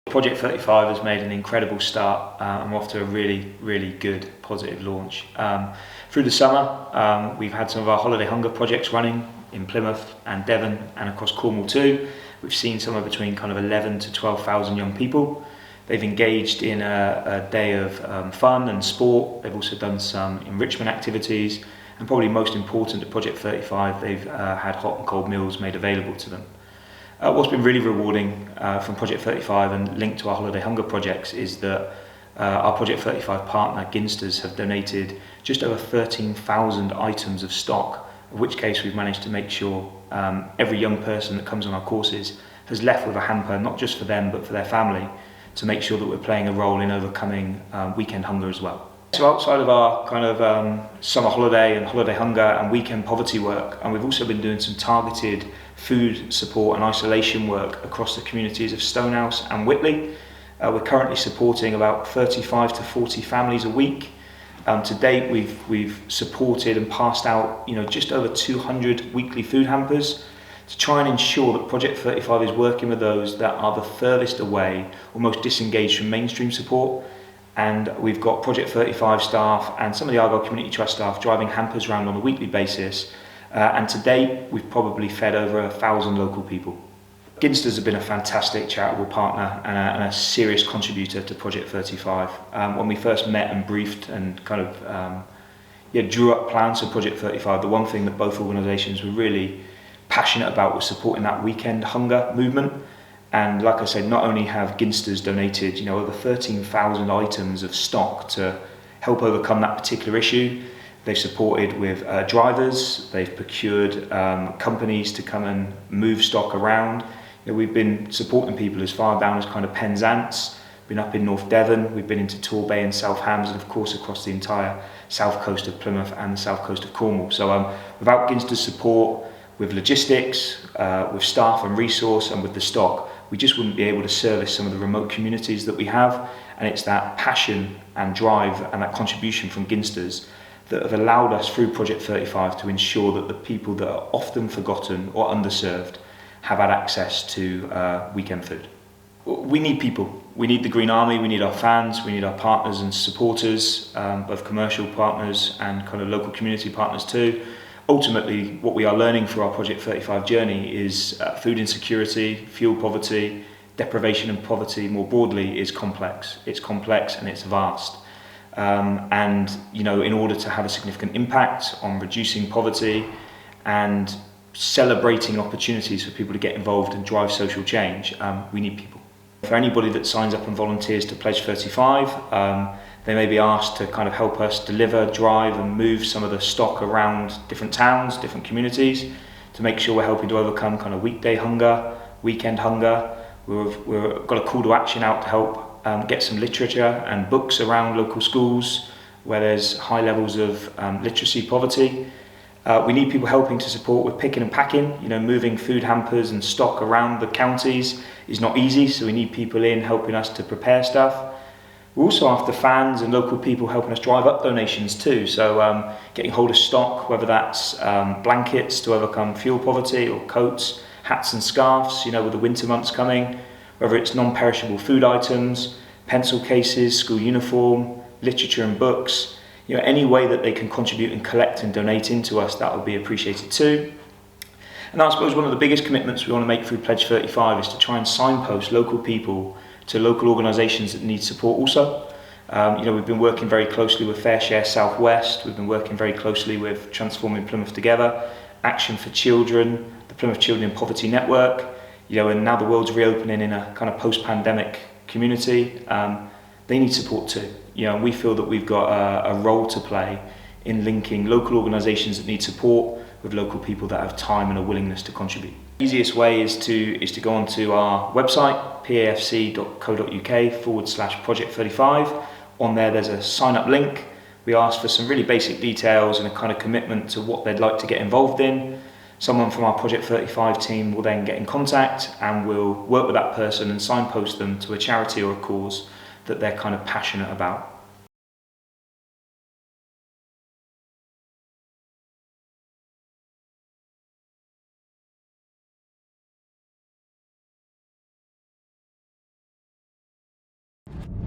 Project 35 has made an incredible start and we're off to a really good positive launch. Through the summer we've had some of our holiday hunger projects running in Plymouth and Devon and across Cornwall too. We've seen somewhere between kind of 11 to 12,000 young people. They've engaged in a day of fun and sport. They've also done some enrichment activities, and probably most important at Project 35, they've had hot and cold meals made available to them. What's been really rewarding from Project 35 and linked to our holiday hunger projects is that our Project 35 partner, Ginsters, have donated just over 13,000 items of stock, in which case we've managed to make sure every young person that comes on our courses has left with a hamper, not just for them but for their family, to make sure that we're playing a role in overcoming weekend hunger as well. So outside of our kind of summer holiday and holiday hunger and weekend poverty work, and we've also been doing some targeted food support and isolation work across the communities of Stonehouse and Whitley. We're currently supporting about 35 to 40 families a week. To date, we've supported and passed out just over 200 weekly food hampers to try and ensure that Project 35 is working with those that are the furthest away or most disengaged from mainstream support. And we've got Project 35 staff and some of the Argyle Community Trust staff driving hampers around on a weekly basis. And to date, we've probably fed over 1,000 local people. Ginsters have been a fantastic charitable partner and a serious contributor to Project 35. When we first met and briefed and kind of drew up plans for Project 35, the one thing that both organisations were really passionate about was supporting that weekend hunger movement. And like I said, not only have Ginsters donated over 13,000 items of stock to help overcome that particular issue, they've supported with drivers, they've procured companies to come and move stock around. We've been supporting people as far down as kind of Penzance, been up in North Devon, we've been into Torbay and South Hams, and of course across the entire south coast of Plymouth and the south coast of Cornwall. So without Ginsters' support, with logistics, with staff and resource, and with the stock, we just wouldn't be able to service some of the remote communities that we have. And it's that passion and drive and that contribution from Ginsters that have allowed us through Project 35 to ensure that the people that are often forgotten or underserved have had access to weekend food. We need people. We need the Green Army, we need our fans, we need our partners and supporters, both commercial partners and kind of local community partners too. Ultimately, what we are learning through our Project 35 journey is food insecurity, fuel poverty, deprivation and poverty more broadly is complex. It's complex and it's vast. And in order to have a significant impact on reducing poverty and celebrating opportunities for people to get involved and drive social change, we need people. For anybody that signs up and volunteers to Pledge 35, they may be asked to kind of help us deliver, drive and move some of the stock around different towns, different communities, to make sure we're helping to overcome kind of weekday hunger, weekend hunger. We've got a call to action out to help get some literature and books around local schools where there's high levels of literacy poverty. We need people helping to support with picking and packing. Moving food hampers and stock around the counties is not easy, so we need people in helping us to prepare stuff. We're also after fans and local people helping us drive up donations too, so getting hold of stock, whether that's blankets to overcome fuel poverty or coats, hats and scarves, with the winter months coming, whether it's non-perishable food items, pencil cases, school uniform, literature and books. Any way that they can contribute and collect and donate into us, that would be appreciated too. And I suppose one of the biggest commitments we want to make through Pledge 35 is to try and signpost local people to local organisations that need support also. We've been working very closely with Fair Share South West, we've been working very closely with Transforming Plymouth Together, Action for Children, the Plymouth Children in Poverty Network, and now the world's reopening in a kind of post-pandemic community. They need support too. And we feel that we've got a role to play in linking local organisations that need support with local people that have time and a willingness to contribute. The easiest way is to go onto our website, pafc.co.uk/Project 35. On there's a sign up link. We ask for some really basic details and a kind of commitment to what they'd like to get involved in. Someone from our Project 35 team will then get in contact and we'll work with that person and signpost them to a charity or a cause that they're kind of passionate about. you.